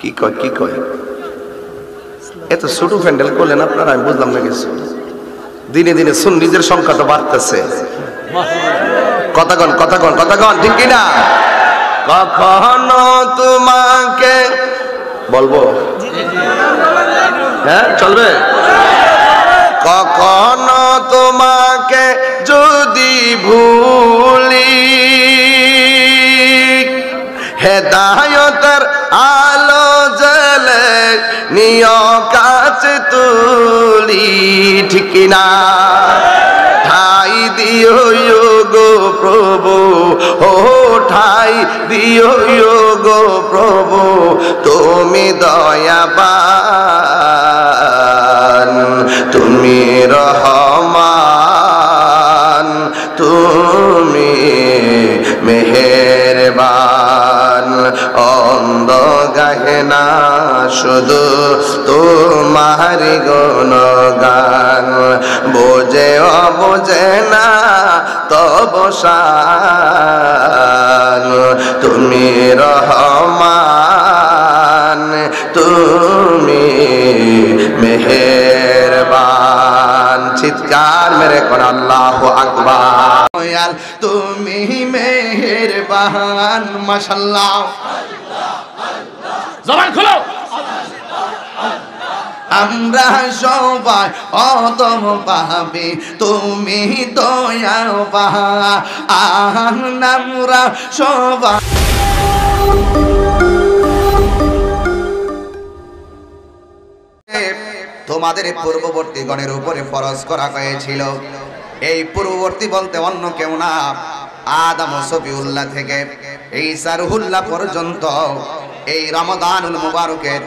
কি কয় এত ছোট প্যান্ডেল করলেন আপনারা, আমি বুঝলাম না কিছু। দিনে দিনে সুন্নিদের সংখ্যা তো বাড়তেছে। কথাগণ ঠিক কিনা? কখনো তোমাকে বলবো, হ্যাঁ চলবে। কখনো তোমাকে যদি ভুলি, হেদায়তের আলো জ্বলে নিয় কাছে তুলি, ঠিক না? ঠাই দিও গো প্রভু, ও ঠাই দিও গো প্রভু, তুমি দয়াবান, তুমি রহমান, তুমি মেহেরবান। অন্ধ গাহে না শুধু তোমার গুণগান, বোঝে অবোঝে না তব শান, তুমি রহমান, তুমি মেহেরবান। চিৎকার মেরে কোন আল্লাহু আকবার। তুমি মেহেরবান, মাশাআল্লাহ। জবান খোলো। আমরা সবাই অদম পাবে, তুমি দয়া পান, আমরা সবাই। তোমাদের পূর্ববর্তী গণের উপরে ফরজ করা হয়েছিল। এই পূর্ববর্তী বলতে অন্য কেউ না, আদম ও সফিউল্লাহ থেকে ঈসা রুহুল্লাহ পর্যন্ত এই রমাদানুল মুবারকের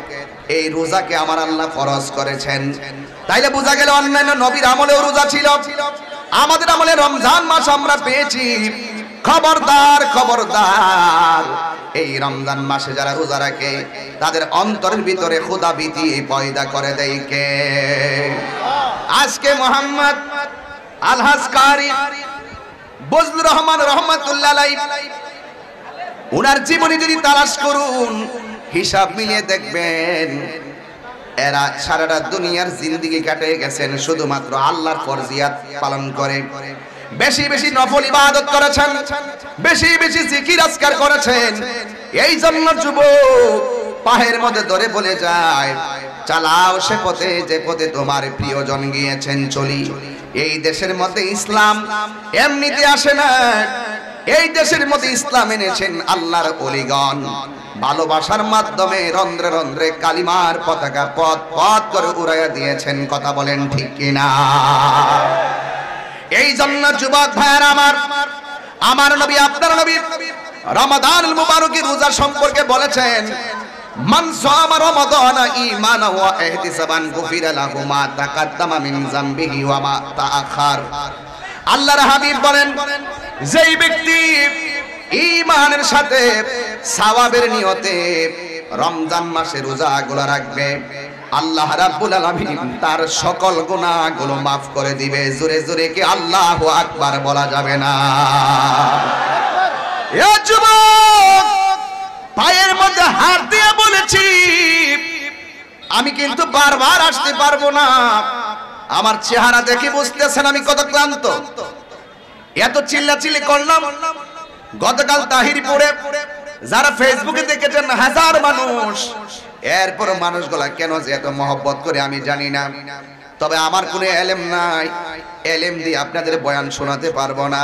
এই রোজাকে আমার আল্লাহ ফরজ করেছেন। তাইলে বোঝা গেল অন্যান্য নবীর আমলেও রোজা ছিল, আমাদের আমলে রমজান মাস আমরা পেয়েছি। খবরদার খবরদার, এই রমজান মাসে যারা রোজা রাখে তাদের অন্তরের ভিতরে খোদা ভীতি পয়দা করে দেয় কে? আজকে মোহাম্মদ আলহাজ কারি বজলুর রহমান রহমাতুল্লাহ আলাইহি, উনার জীবনী যদি তালাশ করুন, হিসাব মিলিয়ে দেখবেন এরা সারাটা দুনিয়ার জিন্দেগি কাটে গেছেন শুধুমাত্র আল্লাহর ফরজিয়াত পালন করে। বেশি বেশি নফল ইবাদত করেছেন, বেশি বেশি জিকির আজকার করেছেন। এই জন্য যুবক পায়ের মধ্যে ধরে বলে যায়, চালাও সে পথে যে পথে তোমার প্রিয়জন গিয়েছেন চলি। এই দেশের মধ্যে ইসলাম এমনিতে আসে না, এই দেশের মধ্যে ইসলাম এনেছেন আল্লাহর ওলিগণ। ভালোবাসার মাধ্যমে রন্ধ্রে রন্ধ্রে কালিমার পতাকা পথ পথ করে উড়াইয়া দিয়েছেন। কথা বলেন ঠিক কিনা? এই জন্য যুবক ভাইয়ের আমার নবী, আপনার নবী রমাদানুল মুবারকের রোজা সম্পর্কে বলেছেন, মান সামা রমাদানা ঈমানান ওয়া ইহতিসাবান গুফিরা লাহু মা তাকাদ্দামা মিন যামবিহি ওয়া মা তাআখার। আল্লাহর হাবিব বলেন, যেই ব্যক্তি ঈমানের সাথে সওয়াবের নিয়তে রমজান মাসে রোজাগুলো রাখবে, আল্লাহ রাব্বুল আলামিন তার সকল গুনাহগুলো maaf করে দিবে। জোরে জোরে কি আল্লাহু আকবার বলা যাবে না? এ যুবক, পায়ের মধ্যে হাত দিয়ে বলেছি, আমি কিন্তু বারবার আসতে পারবো না। আমার চেহারা দেখে বুঝতেছেন আমি কত ক্লান্ত। এত চিল্লাচিল্লি করলাম গতকাল তাহিরপুরে, যারা ফেসবুকে দেখেছেন হাজার মানুষ। এরপর মানুষগুলা কেন যে এত মহব্বত করে আমি জানি না, তবে আমার কোনো এলেম নাই, এলেম দিয়ে আপনাদের বয়ান শোনাতে পারবো না।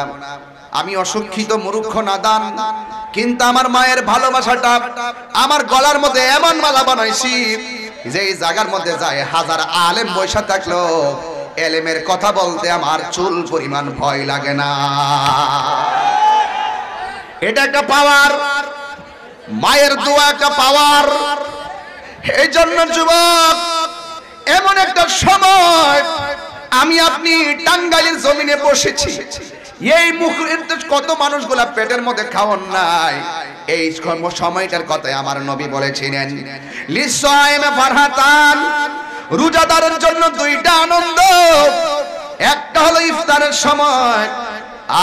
আমি অশিক্ষিত মূর্খ নাদান, কিন্তু আমার মায়ের ভালোবাসাটা আমার গলার মধ্যে এমন মালা বানাইছি যে এই জায়গার মধ্যে যায় হাজার আলেম বৈশা থাকলো, এলেমের কথা বলতে আমার চুল পরিমাণ ভয় লাগে না। এটা একটা পাওয়ার, মায়ের দোয়া একটা পাওয়ার। এই জন্য যুবক, এমন একটা সময় আমি আপনি টাঙ্গাইলের জমিনে বসেছি, এই মুখের কত মানুষগুলা পেটের মধ্যে খাওয়ান নাই। এই সময়টার কথাই আমার নবী বলেছিলেন, লিসাইমে ফারহাতান, রোজাদারের জন্য দুইটা আনন্দ, একটা হলো ইফতারের সময়,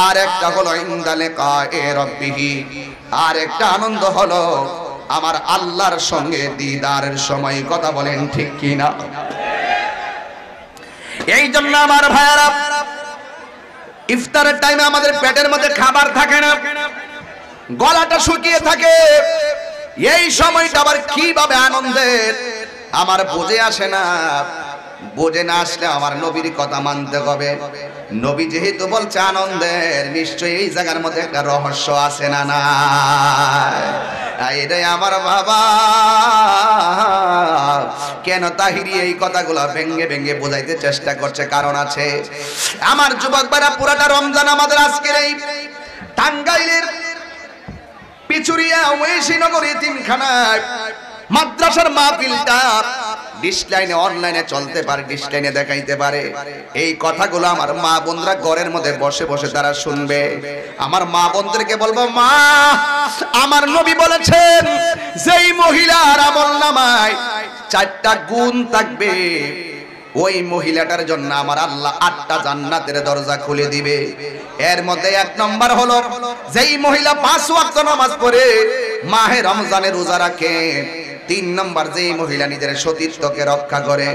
আর একটা হলো ইনদালে কায়ে রব্বিহি, আর একটা আনন্দ হলো আমার আল্লাহর সঙ্গে দিদারের সময়। কথা বলেন ঠিক কিনা? এই জন্য আমার ভাইয়ারা, ইফতারের টাইমে আমাদের পেটের মধ্যে খাবার থাকে না, গলাটা শুকিয়ে থাকে। এই সময়টা আবার কিভাবে আনন্দের আমার বুঝে আসে না। বুঝে না আসলে আমার নবীর কথা মানতে হবে। নবী যেহেতু বলছে আনন্দের, নিশ্চয়ই এই জায়গার মধ্যে একটা রহস্য আছে না? না রে আমার বাবা, কেন তাহিরি এই কথাগুলো ভেঙ্গে ভেঙ্গে বোঝাইতে চেষ্টা করছে? কারণ আছে। আমার যুবক ভাইরা, পুরাটা রমজান আমাদের আজকের এই টাঙ্গাইলের পিচুরিয়া ওয়েশিনগর এতিমখানায় মাদ্রাসার মাহফিলটা ডিসলাইনে অনলাইনে চলতে পারে, ডিসলাইনে দেখাইতে পারে। এই কথাগুলো আমার মা বোনরা ঘরের মধ্যে বসে বসে তারা শুনবে। আমার মা বোনদেরকে বলবো, মা, আমার নবী বলেছেন যেই মহিলার আমলনামায় 4টা গুণ থাকবে, ওই মহিলাটার জন্য আমার আল্লাহ 8টা জান্নাতের দরজা খুলে দিবে। এর মধ্যে 1 নম্বর হলো যেই মহিলা 5 ওয়াক্ত নামাজ পড়ে, মাহে রমজানে রোজা রাখে। 3 নম্বর যেই মহিলা নিজের সতীত্বকে রক্ষা করে।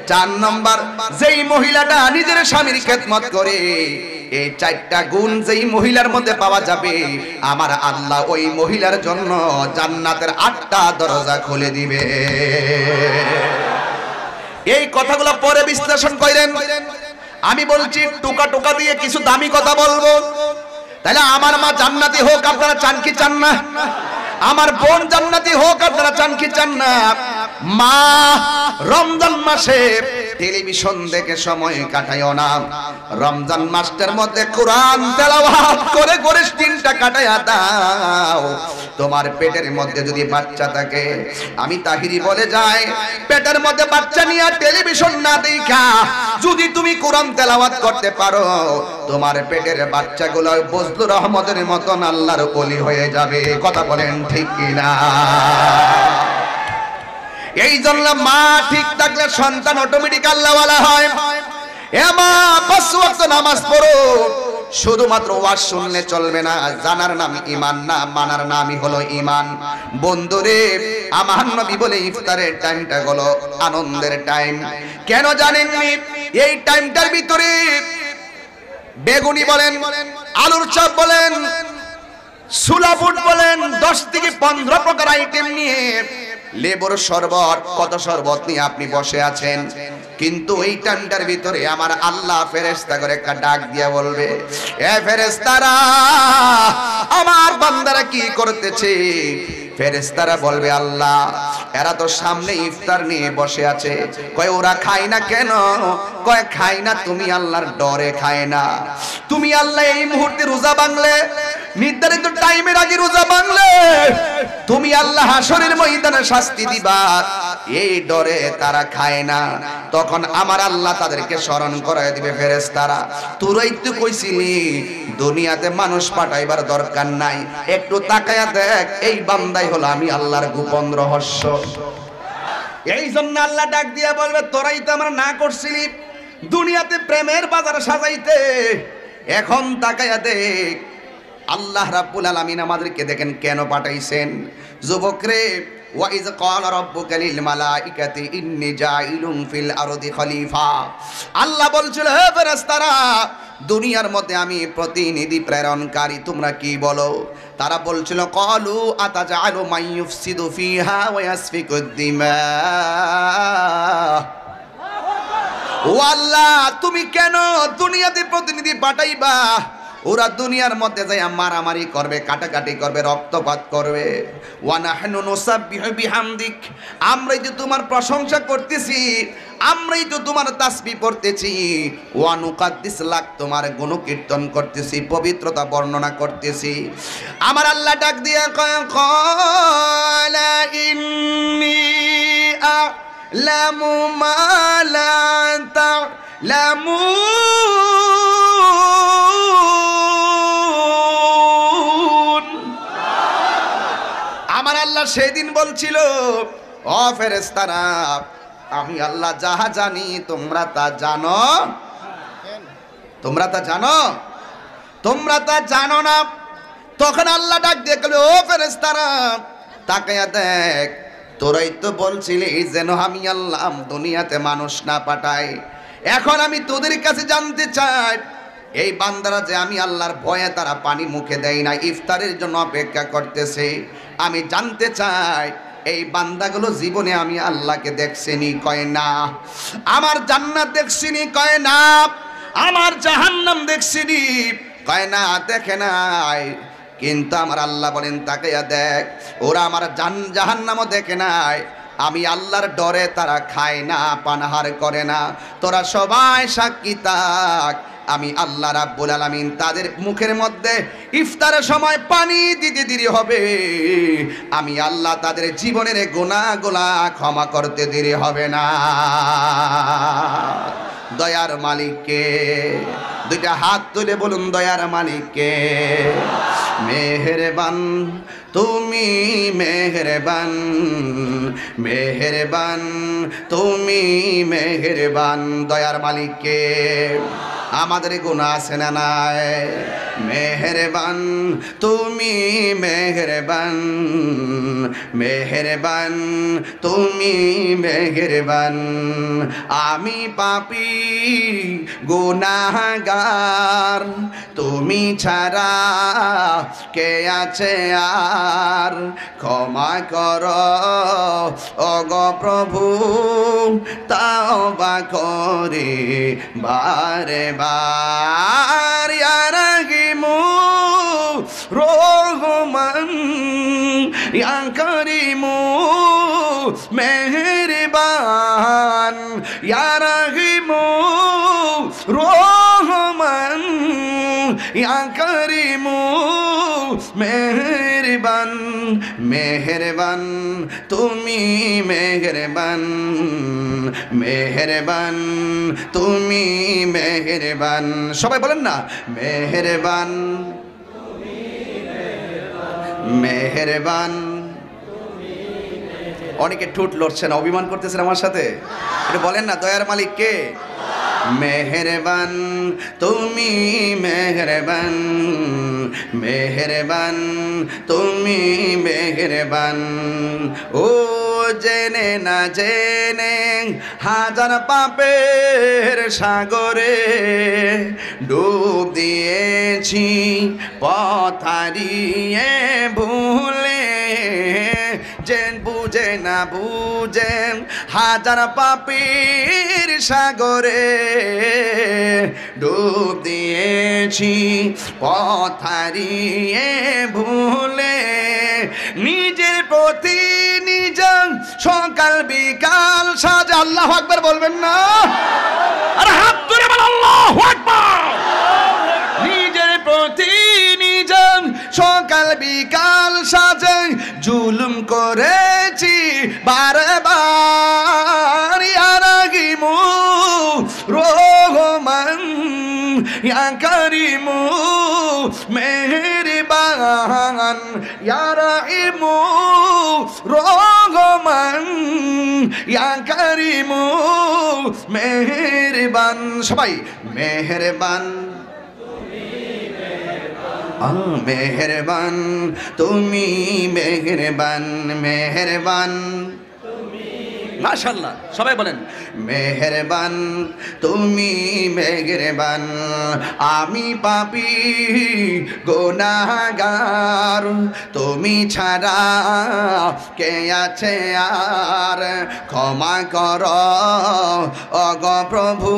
4 নম্বর যেই মহিলাটা নিজের স্বামীর খেদমত করে। এই 4টা গুণ যেই মহিলার মধ্যে পাওয়া যাবে, আমার আল্লাহ ওই মহিলার জন্য জান্নাতের 8টা দরজা খুলে দিবে। এই কথাগুলো পরে বিশ্লেষণ করেন। আমি বলছি টুকা টুকা দিয়ে কিছু দামি কথা বলবো। তাহলে আমার মা জান্নাতি হোক, আপনারা চান কি চান না? আমার বোন জান্নাতি হোক, আপনারা চান কি চান না? মা, রমজান মাসে টেলিভিশন দেখে সময় কাটাইও না। রমজান মাসের মধ্যে কোরআন তেলাওয়াত করে করে দিনটা কাটাইয়া দাও। তোমার পেটের মধ্যে যদি বাচ্চা থাকে, আমি তাহিরি বলে যাই, পেটের মধ্যে বাচ্চা নিয়ে টেলিভিশন না দেখা যদি তুমি কোরআন তেলাওয়াত করতে পারো, তোমার পেটের বাচ্চাগুলো বজলুর রহমতের মতন আল্লাহর ওলি হয়ে যাবে। কথা বলেন ঠিক কিনা? এই জন্য মা ঠিক থাকলে সন্তান অটোমেটিক আল্লাহওয়ালা হয়। এ মা, 5 ওয়াক্ত নামাজ পড়ো। শুধুমাত্র ওয়াজ শুনলে চলবে না। জানার নাম ঈমান না, মানার নামই হলো ঈমান। বন্ধুরে, আমার নবী বলে ইফতারের টাইমটা হলো আনন্দের টাইম। কেন জানেননি? এই টাইমটার ভিতরে বেগুনি বলেন, আলুর চপ বলেন, সুলা ফুড বলেন, 10 থেকে 15 প্রকার আইটেম নিয়ে, লেবুর শরবত, কত শরবত নিয়ে আপনি বসে আছেন। কিন্তু এই টাইমটার ভিতরে আমার আল্লাহ ফেরেশতা করে একটা ডাক দিয়ে বলবে, এ ফেরেশতারা, আমার বান্দারা কি করতেছে? ফেরেশতারা বলবে, আল্লাহ, এরা তো সামনে ইফতার নিয়ে বসে আছে। কয়, ওরা খায় না কেন? কয়, খায় না তুমি আল্লাহর ডরে খায় না। তুমি আল্লাহ এই মুহূর্তে রোজা ভাঙলে, নির্ধারিত টাইমের আগে রোজা ভাঙলে, তুমি আল্লাহ হাসরের ময়দানে শাস্তি দিবা, এই ডরে তারা খায় না। তখন আমার আল্লাহ তাদেরকে স্মরণ করায় দিবে, ফেরেশতারা, তোরাই তো কইছিলি দুনিয়াতে মানুষ পাঠাইবার দরকার নাই, একটু তাকায়া দেখ, এই বান্দাই হলো আমি আল্লাহর গোপন রহস্য। এই জন্য আল্লাহ ডাক দিয়া বলবে, তোরাই তো আমরা না করছিলি দুনিয়াতে প্রেমের বাজার সাজাইতে, এখন তাকায়া দেখ আল্লাহ রাব্বুল আলামিন আমাদেরকে দেখেন কেন পাঠাইছেন। যুবকরে, ওয়াইজ ক্বালা রাব্বুকা লিল মালাইকাতি ইন্নী জাইলুন ফিল আরদি খলিফা। আল্লাহ বলছিল, হে ফেরেশতারা, দুনিয়ার মধ্যে আমি প্রতিনিধি প্রেরণকারী, তোমরা কি বলো? তারা বলছিল, ক্বালু আতাজআলু মান ইউফসিদু ফিহা ওয়া ইয়াসফিকুদ দিমা। ও আল্লাহ, তুমি কেন দুনিয়াতে প্রতিনিধি পাঠাইবা? ওরা দুনিয়ার মধ্যে যায় মারামারি করবে, কাটাকাটি করবে, রক্তপাত করবে। ওয়া নাহনু নুসাব্বিহু বিহামদিক, আমরাই তো তোমার প্রশংসা করতেছি, আমরাই তো তোমার তাসবিহ পড়তেছি। ওয়া নুকাদ্দিস লাক, তোমার গুণকীর্তন করতেছি, পবিত্রতা বর্ণনা করতেছি। আমার আল্লাহ ডাক দিয়া কয়, ক্বালা ইন্নী আ'লামু মা লা তা'লামুন। আমার আল্লাহ সেদিন বলছিল, ও ফেরেশতারা, আমি আল্লাহ যাহা জানি তোমরা তা জানো, তোমরা তা জানো, তোমরা তা জানো না। তখন আল্লাহ ডাক দিয়ে বলে, ও ফেরেশতারা, তাকায়া দেখ, তোরাই তো বলছিলি যেন আমি আল্লাহ দুনিয়াতে মানুষ না পাঠাই। এখন আমি তোদের কাছে জানতে চাই, এই বান্দারা যে আমি আল্লাহর ভয়ে তারা পানি মুখে দেয় না, ইফতারের জন্য অপেক্ষা করতেছে, আমি জানতে চাই এই বান্দাগুলো জীবনে আমি আল্লাহকে দেখছিনি? কয় না। আমার জান্নাত দেখছিনি? কয় না। আমার জাহান্নাম দেখছিনি? কয় না, দেখে নাই। কিন্তু আমার আল্লাহ বলেন তাকাইয়া দেখ, ওরা আমার জাহান্নামও দেখে নাই, আমি আল্লাহর ডরে তারা খায় না, পানাহার করে না। তোরা সবাই সাক্ষী থাক, আমি আল্লাহ রাব্বুল আলামিন তাদের মুখের মধ্যে ইফতারের সময় পানি দিতে দেরি হবে, আমি আল্লাহ তাদের জীবনের গুনাহগুলো ক্ষমা করতে দেরি হবে না। দয়ার মালিককে দুইটা হাত তুলে বলুন, দয়ার মালিককে। মেহেরবান তুমি, মেহেরবান, মেহেরবান তুমি, মেহেরবান। দয়ার মালিককে, আমাদের গুনাহ আছে না নাই? মেহেরবান তুমি, মেহেরবান, মেহেরবান তুমি, মেহেরবান। আমি পাপী গুনাহগার, তুমি ছাড়া কে আছে আর? ক্ষমা করো ওগো প্রভু, তাওবা করে বারে বার। ইয়া রাহিমু রহমান, ইয়া করিমু মেহেরবান, ইয়া রাহিমু রহমান, ইয়া করিমু মেহেরবান। মেহেরবান তুমি, মেহেরবান, মেহেরবান তুমি, মেহেরবান। সবাই বলেন না, মেহেরবান, মেহেরবান। অনেকে ঠোঁট লড়ছেন, অভিমান করতেছেন আমার সাথে, এটা বলেন না, দয়ার মালিক কে? মেহেরবান তুমি, মেহেরবান, মেহেরবান তুমি, মেহেরবান। ও জেনে না জেনে হাজার পাপের সাগরে ডুব দিয়েছি, পথ হারিয়ে ভুলে। জেন বুঝে না বুঝেন হাজার পাপীর সাগরে ডুব দিয়েছি, পথ হারিয়ে ভুলে। নিজের প্রতি নিজের সকাল বিকাল সাজা। আল্লাহু আকবার বলবেন না? আরে হাত ধরে বল আল্লাহু আকবার। নিজের প্রতি নিজের সকাল বিকাল সাজে জুলুম করেছি বারবার। ইয়া রাহিমু রহমান, ইয়া করিমু মেহেরবান, ইয়া রাহিমু রহমান, ইয়া করিমু মেহেরবান। সবাই মেহেরবান, মেহেরবান তুমি, মেহেরবান, মেহেরবান। মাশাআল্লাহ, সবাই বলেন মেহেরবান তুমি, মেহেরবান। আমি পাপী গুনাহগার, তুমি ছাড়া কে আছে আর? ক্ষমা করো ওগো প্রভু,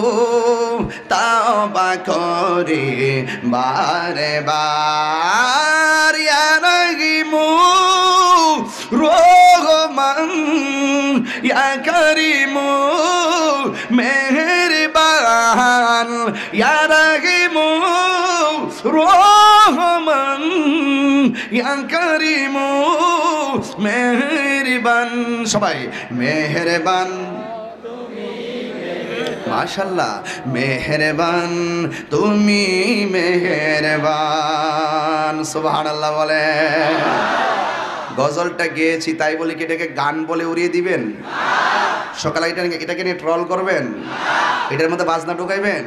তাওবা করে বারে বার। ইয়া রাহিমু রহমান, ইয়া করিমু মেহেরবান, ইয়া রাহিমু রহমান, ইয়া করিমু মেহেরবান। সবাই মেহেরবান। মাশাআল্লাহ, মেহেরবান তুমি, মেহেরবান। সুবহানাল্লাহ বলে। গজলটা গেয়েছি তাই বলে কি এটাকে গান বলে উড়িয়ে দিবেন? সকালে এটাকে নিয়ে ট্রল করবেন? এটার মধ্যে বাজনা ঢুকাইবেন?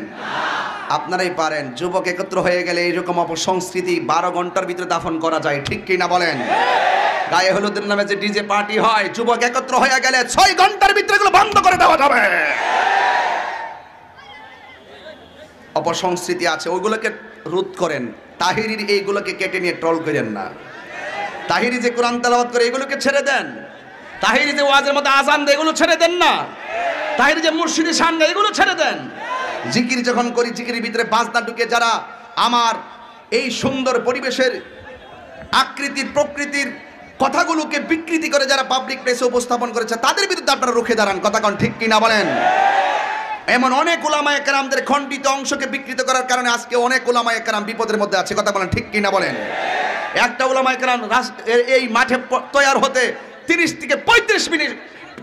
আপনারাই পারেন। যুবক একত্র হয়ে গেলে এইরকম অপসংস্কৃতি 12 ঘন্টার ভিতরে দাফন করা যায়, ঠিক কি না বলেন? গায়ে হলুদের নামে যে ডিজে পার্টি হয়, যুবক একত্র হয়ে গেলে 6 ঘন্টার ভিতরে এগুলো বন্ধ করে দেওয়া যাবে। অপসংস্কৃতি আছে, ওইগুলোকে রোধ করেন। তাহিরির এইগুলোকে কেটে নিয়ে ট্রল করেন না। তাহিরি যে কোরআন তেলাওয়াত করে এগুলোকে ছেড়ে দেন। তাহিরি যে ওয়াজের মধ্যে আজান দেয় এগুলো ছেড়ে দেন না। তাহিরি যে মুর্শিদি শান গায় এগুলো ছেড়ে দেন। জিকির যখন করি, জিকিরের ভিতরে বাজনা ঢুকে যারা আমার এই সুন্দর পরিবেশের আকৃতির প্রকৃতির কথাগুলোকে বিকৃতি করে যারা পাবলিক প্লেসে উপস্থাপন করেছে, তাদের বিরুদ্ধে আপনারা রুখে দাঁড়ান। কথা কোন ঠিক কিনা বলেন? এমন অনেক উলামায়ে কেরামদের খণ্ডিত অংশকে বিকৃত করার কারণে আজকে অনেক উলামায়ে কেরাম বিপদের মধ্যে আছে। কথা বলেন ঠিক কিনা বলেন? একটা উলামায়ে কেরাম এই মাঠে তৈয়ার হতে 30 থেকে 35 মিনিট,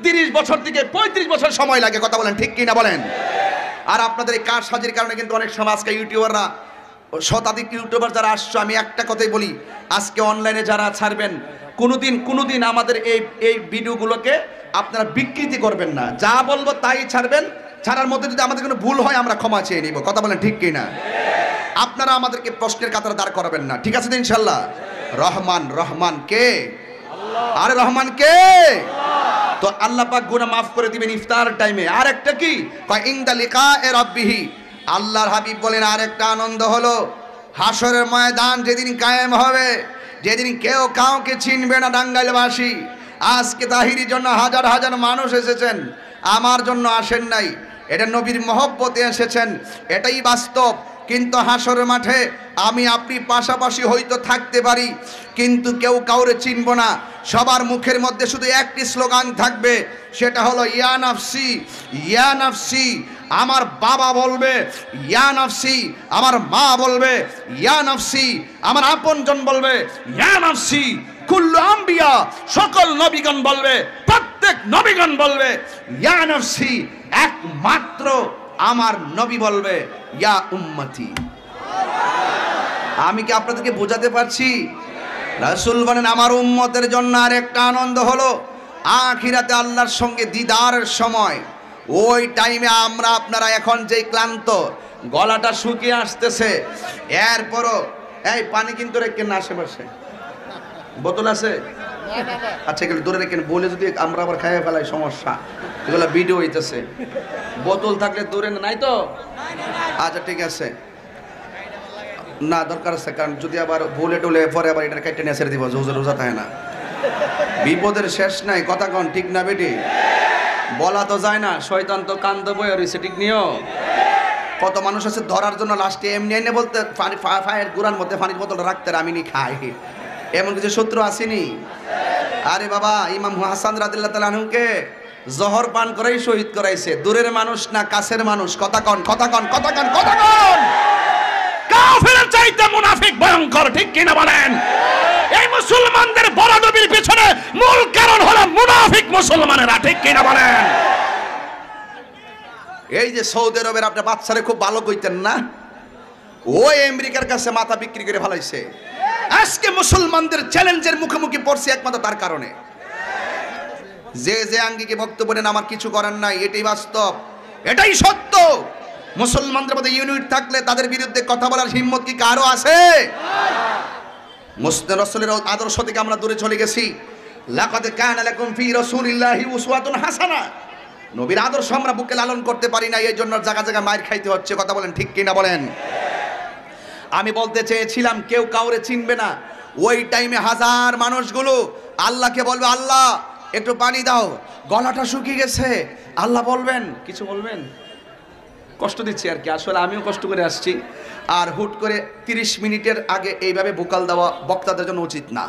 30 বছর থেকে 35 বছর সময় লাগে। কথা বলেন ঠিক কিনা বলেন? আর আপনাদের এই কারসাজির কারণে কিন্তু অনেক সময় আজকে ইউটিউবাররা, শতাধিক ইউটিউবার যারা আসছো, আমি একটা কথাই বলি, আজকে অনলাইনে যারা ছাড়বেন, কোনোদিন আমাদের এই ভিডিওগুলোকে আপনারা বিকৃতি করবেন না। যা বলবো তাই ছাড়বেন। ছাড়ার মধ্যে যদি আমাদের কোনো ভুল হয় আমরা ক্ষমা চেয়ে নিব। কথা বলেন ঠিক কিনা? আপনারা আমাদেরকে প্রশ্নের কাতারে দাঁড় করাবেন না। ঠিক আছে তো ইনশাল্লাহ? রহমান কে? আরে রহমান কে? তো আল্লাহ পাক গুনাহ মাফ করে দিবেন ইফতার টাইমে। আর একটা কি কয়, ইনদা লিকায়ে রাব্বিহি। আল্লাহর হাবিব বলেন আরেকটা আনন্দ হলো হাসরের ময়দান যেদিন কায়েম হবে, যেদিন কেউ কাউকে চিনবে না। টাঙ্গাইলবাসী, আজকে তাহিরির জন্য হাজার হাজার মানুষ এসেছেন, আমার জন্য আসেন নাই। এটা নবীর মহব্বতে এসেছেন, এটাই বাস্তব। কিন্তু হাসরের মাঠে আমি আপনি পাশাপাশি হয়তো থাকতে পারি, কিন্তু কেউ কাউরে চিনব না। সবার মুখের মধ্যে শুধু একটি স্লোগান থাকবে, সেটা হলো ইয়া নাফসি, ইয়া নাফসি। আমার বাবা বলবে ইয়া নাফসি, আমার মা বলবে ইয়া নাফসি, আমার আপনজন বলবে ইয়া নাফসি। কুল্লু আম্বিয়া, সকল নবীগণ বলবে, প্রত্যেক নবীগণ বলবে ইয়া নাফসি। একমাত্র আমার নবী বলবে ইয়া উম্মতি। আমি কি আপনাদেরকে বোঝাতে পারছি? রাসূল বলেন আমার উম্মতের জন্য আরেকটা আনন্দ হলো আখিরাতে আল্লাহর সঙ্গে দিদারের সময়। ওই টাইমে আমরা আপনারা এখন যেই ক্লান্ত, গলাটা শুকিয়ে আসতেছে, এরপরও এই পানি কিন্তু রেখেন না আশেপাশে, বোতল আছে? আচ্ছা এগুলো দূরে রেখেন, বলে যদি আমরা আবার খাইয়ে ফেলাই সমস্যা। এগুলো ভিডিও হইতেছে, বোতল থাকলে দূরে নাই তো? আচ্ছা ঠিক আছে, না দরকার আছে, কারণ যদি আবার বলে টলে পরে আবার এটা কেটে নিয়ে ছেড়ে দিব, রোজা থাকে না, বিপদের শেষ নাই। কথা কন ঠিক না বেটি? বলা তো যায় না, শয়তান তো কান তো বয়ে রয়েছে, ঠিক নিও। কত মানুষ আছে ধরার জন্য লাস্টে এমনি এনে বলতে ফায়ের গুড়ার মধ্যে পানির বোতল রাখতে আমি নি খাই, এমন কিছু শত্রু আসেনি? আরে বাবা, ইমাম হাসান রাদিয়াল্লাহু তাআলা আনহুকে জহর পান করেই শহীদ করাইছে। দূরের মানুষ না কাছের মানুষ? কথা কন, কথা কন, কথা কন, কথা কন। কাফেরের চাইতে মুনাফিক ভয়ঙ্কর, ঠিক কিনা বলেন? এই মুসলমানদের বড় নবীর পিছনে মূল কারণ হলো মুনাফিক মুসলমানেরা, ঠিক কিনা বলেন? এই যে সৌদি আরবের আপনার বাচ্চারে খুব ভালো কইতেন না, ওই আমেরিকার কাছে মাথা বিক্রি করে ফেলাইছে। আজকে মুসলমানদের চ্যালেঞ্জের মুখোমুখি পড়ছে একমাত্র তার কারণে। যে আঙ্গিকে বক্তব্য নেন আমার কিছু করার নাই, এটাই বাস্তব, এটাই সত্য। মুসলমানদের মধ্যে ইউনিট থাকলে তাদের বিরুদ্ধে কথা বলার হিম্মত কি কারো আছে? মুসলিম রাসূলের আদর্শ থেকে আমরা দূরে চলে গেছি। লাকাদ কানা লাকুম ফি রাসূলিল্লাহি উসওয়াতুন হাসানাহ। নবীর আদর্শ আমরা বুকে লালন করতে পারি না, এই জন্য জায়গা জায়গা মাইর খাইতে হচ্ছে। কথা বলেন ঠিক কিনা বলেন? আমি বলতে চেয়েছিলাম কেউ কাউরে চিনবে না। ওই টাইমে হাজার মানুষগুলো আল্লাহকে বলবে আল্লাহ একটু পানি দাও, গলাটা শুকিয়ে গেছে। আল্লাহ বলবেন কিছু বলবেন, কষ্ট দিচ্ছি আর কি, আসলে আমিও কষ্ট করে আসছি। আর হুট করে 30 মিনিটের আগে এইভাবে ভোকাল দেওয়া বক্তাদের জন্য উচিত না।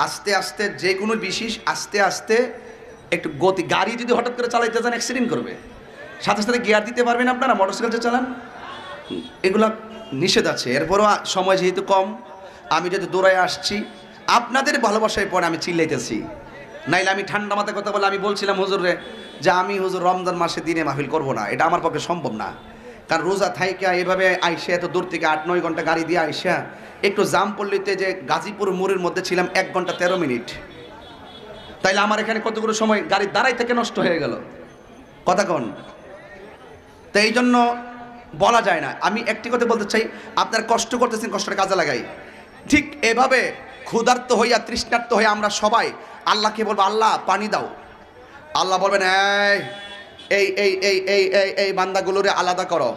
আস্তে আস্তে যে কোনো বিশেষ আস্তে আস্তে একটু গতি, গাড়ি যদি হঠাৎ করে চালাইতে যান অ্যাক্সিডেন্ট করবে, সাথে সাথে গিয়ার দিতে পারবেন আপনারা, মোটরসাইকেল যে চালান এগুলা নিষেধ আছে। এরপরও সময় যেহেতু কম, আমি যদি দৌড়ায় আসছি আপনাদের ভালোবাসায় পরে আমি চিল্লাইতেছি, নাইলে আমি ঠান্ডা মাথায় কথা বলে আমি বলছিলাম হুজুরে যে আমি হুজুর রমজান মাসে দিনে মাহফিল করব না, এটা আমার পক্ষে সম্ভব না। কারণ রোজা থাইকা এভাবে আইসা এত দূর থেকে 8-9 ঘন্টা গাড়ি দিয়ে আইসা একটু জাম পল্লীতে যে গাজীপুর মোড়ের মধ্যে ছিলাম 1 ঘন্টা 13 মিনিট, তাইলে আমার এখানে কতগুলো সময় গাড়ি দাঁড়াই থেকে নষ্ট হয়ে গেল। কথা কন? তো এই জন্য বলা যায় না। আমি একটি কথা বলতে চাই, আপনারা কষ্ট করতেছেন, কষ্টটা কাজে লাগাই। ঠিক এভাবে ক্ষুধার্ত হইয়া তৃষ্ণার্ত হয়ে আমরা সবাই আল্লাহকে বলবো, আল্লাহ পানি দাও। আল্লাহ বলবেন, এই এই এই এই এই এই বান্দাগুলোরে আলাদা করো,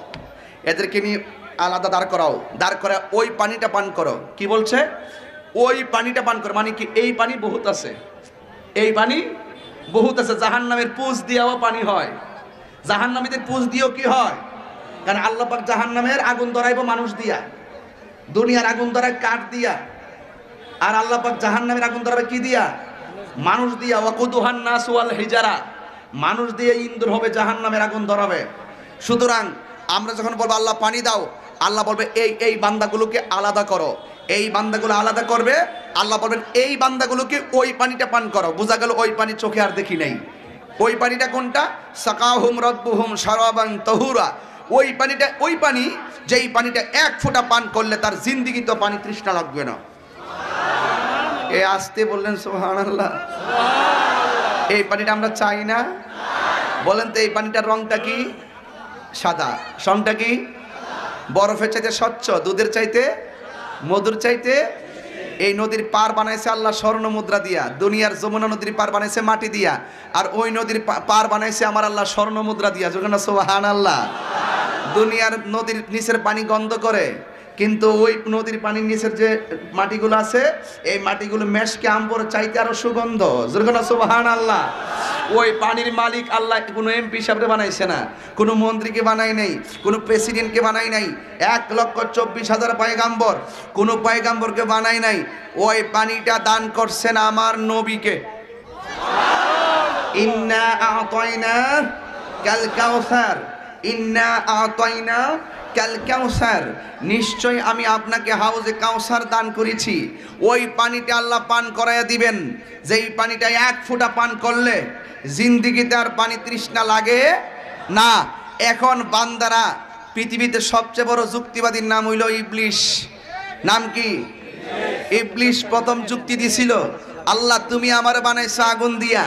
এদেরকে নিয়ে আলাদা দাঁড় করাও, দাঁড় করে ওই পানিটা পান করো। কি বলছে? ওই পানিটা পান করো। মানে কি? এই পানি বহুত আছে, এই পানি বহুত আছে। জাহান্নামের পুজ দিয়েও পানি হয়, জাহান্নামীদের পুজ দিয়েও কি হয়? কারণ আল্লাহ পাক জাহান্নামের আগুন ধরাইবো মানুষ দিয়া, দুনিয়ার আগুন ধরায় কাঠ দিয়া, আর আল্লাহ পাক জাহান্নামের আগুন ধরাবে কি দিয়া? মানুষ দিয়া। ওয়াকুদুহান নাস ওয়াল হিজারা, মানুষ দিয়ে ইন্ধন হবে, জাহান্নামের আগুন ধরাবে। সুতরাং আমরা যখন বলবো আল্লাহ পানি দাও, আল্লাহ বলবে এই এই বান্দাগুলোকে আলাদা করো। এই বান্দাগুলো আলাদা করবে, আল্লাহ বলবেন এই বান্দাগুলোকে ওই পানিটা পান করো। বোঝা গেল ওই পানি চোখে আর দেখি নাই। ওই পানিটা কোনটা? সাকাহুম রাব্বুহুম শারাবান তাহুরা। ওই পানিটা, ওই পানি যেই পানিটা এক ফোঁটা পান করলে তার জিন্দেগিতে পানি তৃষ্ণা লাগবে না। এ আসতে বললেন সুবহানাল্লাহ। এই পানিটা আমরা চাই না? বলেন তো এই পানিটার রংটা কি? সাদা। সংটা কি? বরফের চাইতে স্বচ্ছ, দুধের চাইতে, মধুর চাইতে। এই নদীর পার বানাইছে আল্লাহ স্বর্ণ মুদ্রা দিয়া, দুনিয়ার যমুনা নদীর পার বানাইছে মাটি দিয়া, আর ওই নদীর পার বানাইছে আমার আল্লাহ স্বর্ণ মুদ্রা দিয়া। যখন সুবহানাল্লাহ। দুনিয়ার নদীর নিচের পানি গন্ধ করে, কিন্তু ওই নদীর পানির নিচের যে মাটিগুলো আছে, এই মাটিগুলো মেশকে আম্বর চাইতে আরো সুগন্ধ। যখন সুবহানাল্লাহ। ওই পানির মালিক আল্লাহ কোনো এমপি সাহেবকে বানাইছে না, কোনো মন্ত্রীকে বানাই নাই, কোনো প্রেসিডেন্টকে বানাই নাই, 1,24,000 পয়গাম্বর, কোনো পয়গাম্বরকে বানাই নাই। ওই পানিটা দান করছেন আমার নবীকে। ইন্না আতাইনা কাল কাউসার, ইন্না আতাইনা কাল কাউসার, নিশ্চয় আমি আপনাকে হাউজে কাউসার দান করেছি। ওই পানিটা আল্লাহ পান করাইয়া দিবেন, যেই পানিটা এক ফোঁটা পান করলে জিন্দেগিতে আর পানি তৃষ্ণা লাগে না। এখন বান্দারা, পৃথিবীতে সবচেয়ে বড় যুক্তিবাদীর নাম হইল ইবলিশ। নাম কি? ইবলিশ প্রথম যুক্তি দিছিল, আল্লাহ তুমি আমার বানাইছো আগুন দিয়া,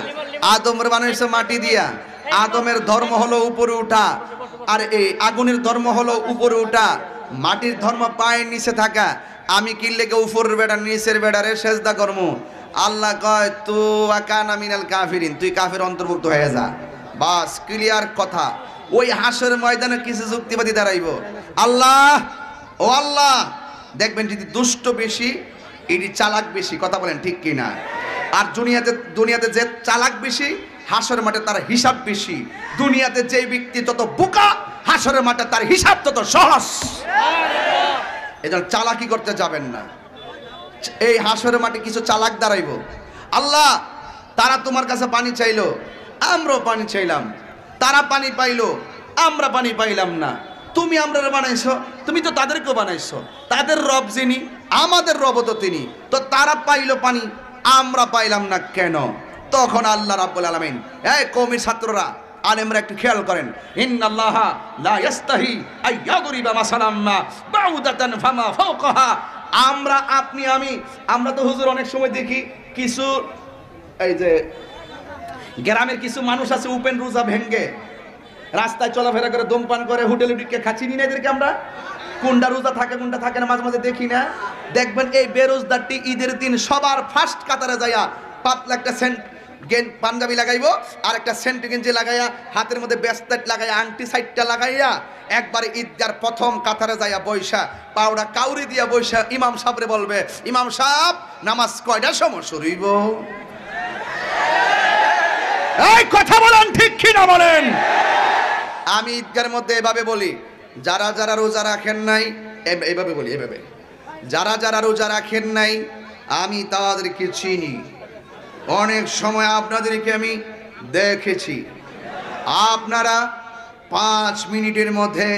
আদমের বানাইছো মাটি দিয়া। আদমের ধর্ম হলো উপরে উঠা, আর এই আগুনের ধর্ম হলো উপরে উঠা, মাটির ধর্ম পায়ের নিচে থাকা। আমি কি লেগে উপরের বেড়া নিচের বেড়ারে সেজদা করমু? আল্লাহ কয় তু আকানা মিনাল কাফিরিন, তুই কাফের অন্তর্ভুক্ত হয়ে যা। বাস, ক্লিয়ার কথা। ওই হাসরের ময়দানে কিছু যুক্তিবাদী দাঁড়াইব, আল্লাহ ও আল্লাহ, দেখবেন যদি দুষ্ট বেশি, এটি চালাক বেশি। কথা বলেন ঠিক কি না? আর দুনিয়াতে যে চালাক বেশি, হাসরের মাঠে তার হিসাব বেশি। দুনিয়াতে যে ব্যক্তি যত বোকা, হাসরের মাঠে তার হিসাব তত সহজ। এজন্য চালাকি করতে যাবেন না। এই হাসরের মাঠে কিছু চালাক দাঁড়াইব, আল্লাহ তারা তোমার কাছে পানি চাইলো, আমরাও পানি চাইলাম, তারা পানি পাইলো, আমরা পানি পাইলাম না। তুমি আমরা বানাইছো, তুমি তো তাদেরকেও বানাইছো। তাদের রব যিনি, আমাদের রব তো তিনি। তো তারা পাইলো পানি, আমরা পাইলাম না কেন? তখন আল্লাহ রাব্বুল আলামিন, এই কওমের ছাত্ররা, আলেমরা একটু খেয়াল করেন, ইন্নাল্লাহা লা ইস্তাহি আইয়াদরিবা মাসালাম মা বাউদাতান ফামা ফাওকাহা। আমরা, আপনি, আমরা তো হুজুর অনেক সময় দেখি কিছু, এই যে গ্রামের কিছু মানুষ আছে উপেন রোজা ভেঙ্গে রাস্তায় চলাফেরা করে, ধূমপান করে, হোটেলে ঢুকে খাচ্ছি নি না এদেরকে আমরা? কোনটা রোজা থাকে কোনটা থাকে না মাঝে মাঝে দেখি না? দেখবেন এই বেরোজদারটি ঈদের দিন সবার ফার্স্ট কাতারে যাইয়া পাতলা একটা পাঞ্জাবি লাগাইবো, আর একটা সেন্ট গেঞ্জি লাগাইয়া, হাতের মধ্যে ব্যাস্তাট লাগাইয়া, আংটি সাইডটা লাগাইয়া, একবারে ঈদগার প্রথম কাতারে যাইয়া বৈশা, পাউডা কাউরি দিয়া বৈশা ইমাম সাহেবরে বলবে, ইমাম সাহেব নামাজ কয়টার সময় শুরু হইব? এই কথা বলেন ঠিক কি না বলেন? আমি ঈদগার মধ্যে এভাবে বলি, যারা যারা রোজা রাখেন নাই, এইভাবে বলি, এইভাবে, যারা যারা রোজা রাখেন নাই আমি তাদেরকে চিনি। অনেক সময় আপনাদেরকে আমি দেখেছি, আপনারা 5 মিনিটের মধ্যে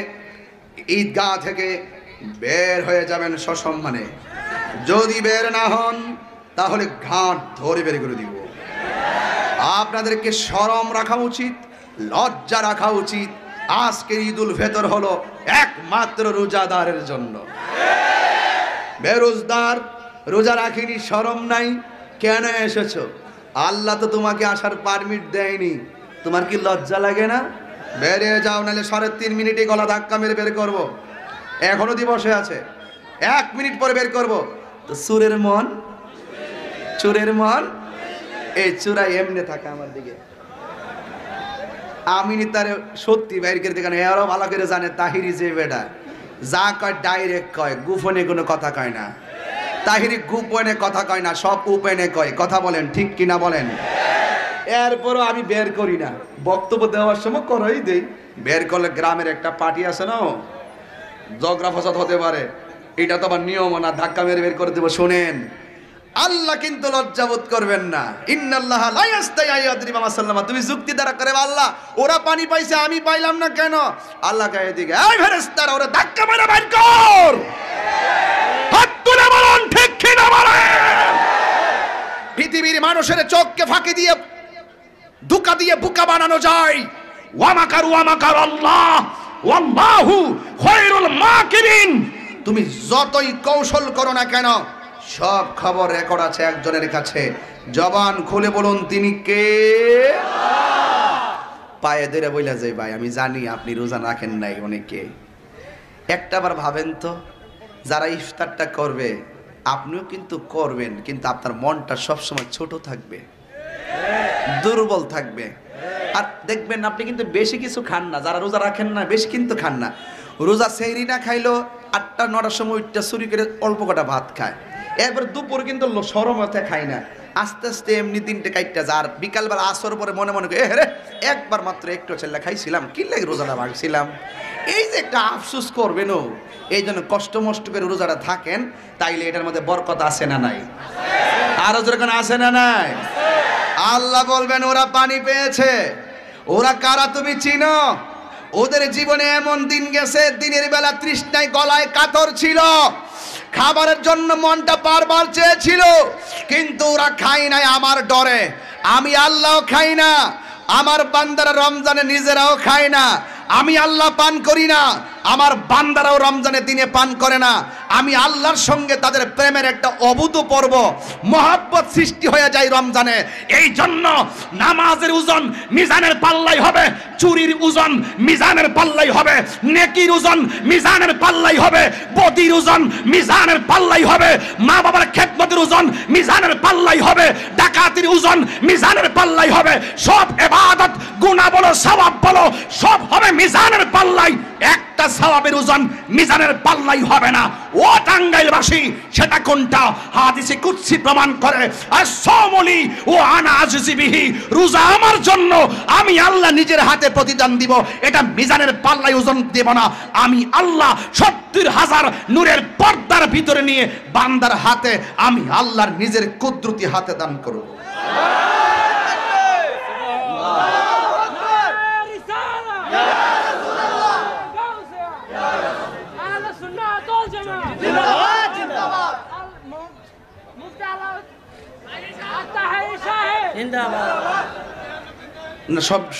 ঈদগাহ থেকে বের হয়ে যাবেন সসম্মানে। যদি বের না হন তাহলে ঘাট ধরে বের করে দিব। আপনাদেরকে শরম রাখা উচিত, লজ্জা রাখা উচিত। আজকের ঈদুল ফিতর হলো একমাত্র রোজাদারের জন্য। বেরোজদার, রোজা রাখিনি, শরম নাই, কেন এসেছো? আল্লাহ তো তোমাকে আসার পারমিট দেয়নি, তোমার কি লজ্জা লাগে না? বেরিয়ে যাও, নাহলে 3.5 মিনিটে গলা ধাক্কা মেরে বের করবো। এখনো দিবসে আছে, 1 মিনিট পরে বের করবো। তো সুরের মন চোরের মন এই চোরা এমনি থাকে আমার দিকে। আমি তার সত্যি বাইর করে দেখানো এরাও ভালো করে জানে তাহিরি যে বেটা যা কয় ডাইরেক্ট কয়, গোপনে কোনো কথা কয় না। তাহিরি গোপনে কথা কয় না, সব ওপেনে কয়। কথা বলেন ঠিক কিনা বলেন? এরপরও আমি বের করি না, বক্তব্য দেওয়ার সময় করেই দেই। বের করলে গ্রামের একটা পার্টি আছে না, ঝগড়া ফসাদ হতে পারে, এটা তো আমার নিয়ম না, ধাক্কা মেরে বের করে দেবো। শোনেন, আল্লাহ কিন্তু লজ্জাবোধ করবেন না। ইন্নাল্লাহা লা ইয়াস্তাহি আইয়াদরিবা মাসাল্লামা। তুমি যুক্তি দ্বারা করে আল্লাহ ওরা পানি পাইছে আমি পাইলাম না কেন? আল্লাহ কয় এদিকে এই ফেরেশতারা ওরা ধাক্কা মেরে বের কর। হাত তুলে বলুন ঠিক কিনা বলেন? পৃথিবীর মানুষের চোখকে ফাঁকি দিয়ে ধোঁকা দিয়ে বোকা বানানো যায়। ওয়া মাকারু ওয়া মাকার আল্লাহ ওয়াল্লাহু খায়রুল মাকিরিন। তুমি যতই কৌশল করো না কেন, সব খবর রেকর্ড আছে একজনের কাছে। জবান খুলে বলুন তিনি কে? পায়ে ধরে বইলা যায় ভাই আমি জানি আপনি রোজা রাখেন নাই অনেকে। একটাবার ভাবেন তো, যারা ইফতারটা করবে আপনিও কিন্তু করবেন, কিন্তু আপনার মনটা সবসময় ছোট থাকবে, দুর্বল থাকবে। আর দেখবেন আপনি কিন্তু বেশি কিছু খান না, যারা রোজা রাখেন না বেশি কিন্তু খান না। রোজা সেহরি না খাইলো 8টা 9টার সময় উঠটা চুরি করে অল্প কটা ভাত খায়। এরপর দুপুর কিন্তু সরমতে খায় না, আস্তে আস্তে এমনি দিনটা কাটটা যার। বিকালবেলা আসর পরে মনে মনে করে রে একবার মাত্র একটু ছেলে খাইছিলাম, কি লাগে রোজাটা ভাঙছিলাম। এই যে একটা আফসোস করবেন, এই জন্য কষ্ট মষ্ট করে রোজাটা থাকেন, তাইলে এটার মধ্যে বরকত আছে না নাই? আরো যেরকম আছে না নাই? আল্লাহ বলবেন ওরা পানি পেয়েছে। ওরা কারা তুমি চিনো? ওদের জীবনে এমন দিন গেছে, দিনের বেলা তৃষ্ণায় গলায় কাতর ছিল, খাবারের জন্য মনটা বারবার চেয়েছিল, কিন্তু ওরা খায় নাই আমার ডরে। আমি আল্লাহ খাই না, আমার বান্দারা রমজানে নিজেরাও খায় না, আমি আল্লাহ পান করি না, আমার বান্দারাও রমজানের দিনে পান করে না। আমি আল্লাহর সঙ্গে তাদের প্রেমের একটা অভূতপূর্ব মহব্বত সৃষ্টি হয়ে যায় রমজানে। এই জন্য নামাজের ওজন মিজানের পাল্লাই হবে, চুরির ওজন মিজানের পাল্লাই হবে, নেকির ওজন মিজানের পাল্লাই হবে, বদির ওজন মিজানের পাল্লাই হবে, মা বাবার খেদমতের ওজন মিজানের পাল্লাই হবে, ডাকাতির ওজন মিজানের পাল্লাই হবে। সব ইবাদত গুনাহ বলো সওয়াব বলো সব হবে মিজানের পাল্লাই। একটা সওয়াবের ওজন মিজানের পাল্লাই হবে না। ও টাঙ্গাইলবাসী, সেটা কোনটা? হাদিসে কুদসি প্রমাণ করে, আস-সাওমুলি ও আনা আজজি বিহি। রোজা আমার জন্য, আমি আল্লাহ নিজের হাতে প্রতিদান দিব। এটা মিজানের পাল্লাই ওজন দেব না। আমি আল্লাহ 70,000 নূরের পর্দার ভিতরে নিয়ে বান্দার হাতে আমি আল্লাহর নিজের কুদরতি হাতে দান করব।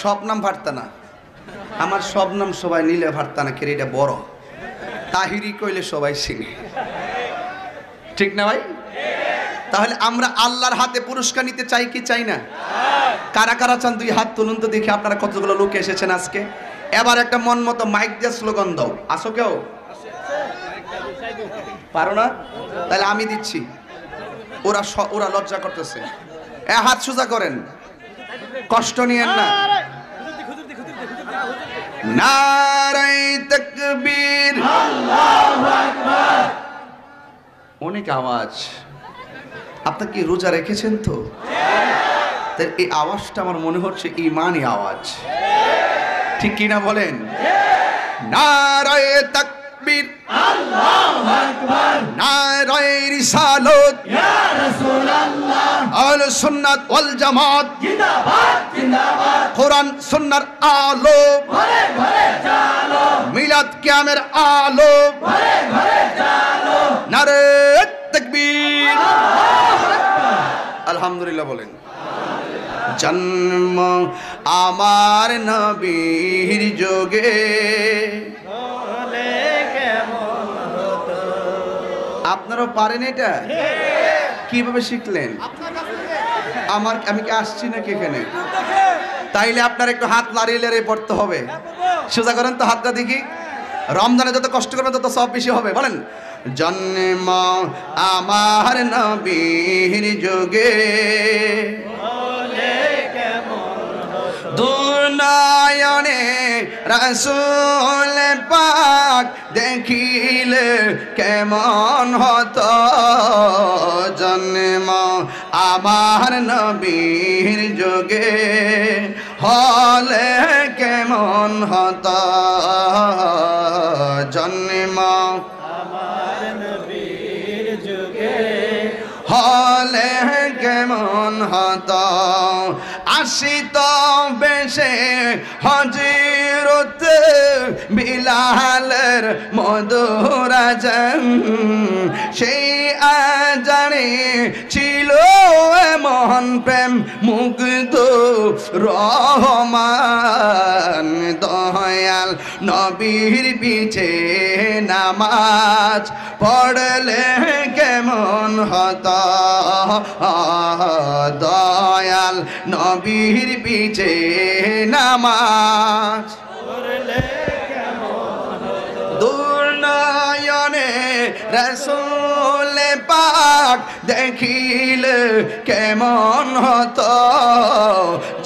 সব নাম ভারতা না, আমার সব নাম সবাই নিলে ভারতা না, কে এটা বড় তাহিরি কইলে সবাই চিনে, ঠিক না ভাই? তাহলে আমরা আল্লাহর হাতে পুরস্কার নিতে চাই কি চাই না? কারা কারা চান 2 হাত তুলুন তো দেখি। আপনারা কতগুলো লোক এসেছেন আজকে। এবার একটা মন মতো মাইক দিয়ে স্লোগান দাও। আসো কেউ? পারো না? তাহলে আমি দিচ্ছি। ওরা লজ্জা করতেছে। হাত সোজা করেন, কষ্ট নিয়েন না। নারায়ে তাকবীর, আল্লাহু আকবার। অনেক আওয়াজ। আপনি কি রোজা রেখেছেন তো? তাই এই আওয়াজটা আমার মনে হচ্ছে ঈমানি আওয়াজ, ঠিক কি না বলেন? নারায়ে তাকবীর, আল্লাহু আকবার। নারায়ে রিসালাত, ইয়া রাসূলুল্লাহ। আহলে সুন্নাত ওয়াল জামাত জিন্দাবাদ জিন্দাবাদ। কোরআন সুন্নাহর আলো ঘরে ঘরে জালো, মিলাদ কিয়ামের আলো ঘরে ঘরে জালো। নারায়ে তাকবীর, আল্লাহু আকবার। আলহামদুলিল্লাহ বলেন। জন্ম আমার নবীর যোগে, আপনারাও পারেন এটা? কিভাবে শিখলেন? আমি কি আসছি নাকি এখানে? তাইলে আপনার একটু হাত লাড়িয়ে লাড়িয়ে পড়তে হবে। সোজা করেন তো হাতটা দেখি। রমজানে যত কষ্ট করবেন তত সব বেশি হবে। বলেন জন্ম আমার নবীর যুগে দুনয়নে রাসূল পাক দেখিলে কেমন হতো জন্ম আমার নবীর যুগে হলে কেমন হতো জন্ম আমার নবীর যুগে হলে কেমন হতো আসিত বেশে হযরত বিলালের মধুর আযান সেই আযানে ছিল এমন প্রেম মুগ্ধ রহমান দয়াল নবীর পিছে নামাজ পড়লে কেমন হতো দয়াল নবীর পিছে নামাজ পড়লে কেমন হতো দুনয়নে রাসূল পাক দেখিলে কেমন হতো